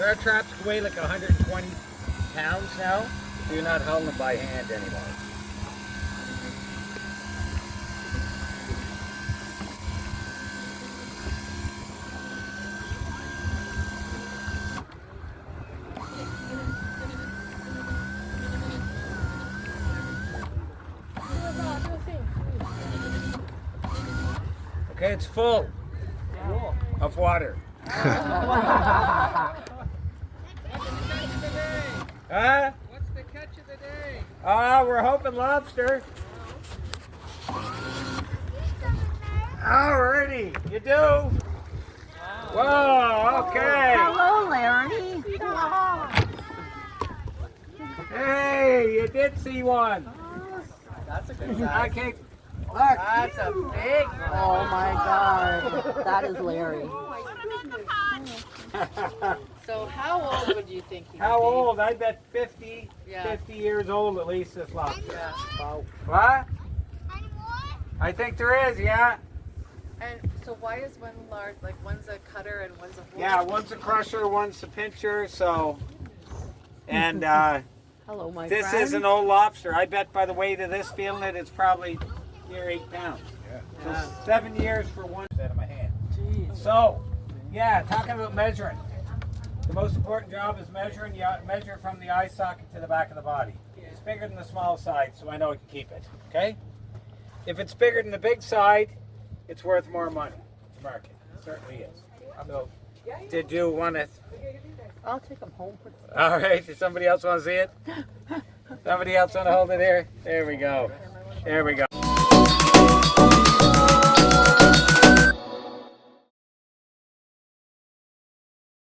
Our traps weigh like 120 pounds now, so you're not hauling them by hand anymore. Okay, it's full of water. Huh? What's the catch of the day? We're hoping lobster. Alrighty, you do? Whoa, okay. Hello, Larry. Hey, you did see one. That's a good size. Okay, look. That's a big one. Oh my God, that is Larry. So how old would you think he would How be? old? I bet 50, Yeah. 50 years old at least, this lobster. Yeah. What? I think there is, yeah. And so why is one large, like one's a cutter and one's a horse? Yeah, one's a crusher, one's a pincher, so. And Hello, my this friend. is an old lobster. I bet by the weight of this, feeling it, it's probably near 8 pounds. So 7 years for one out of my hand. Jeez. So, yeah, talking about measuring. The most important job is measuring. You measure from the eye socket to the back of the body. It's bigger than the small side, so I know I can keep it. Okay? If it's bigger than the big side, it's worth more money to market. It certainly is. So, did you want to? I'll take him home. All right. Does somebody else want to see it? Somebody else want to hold it here? There we go. There we go.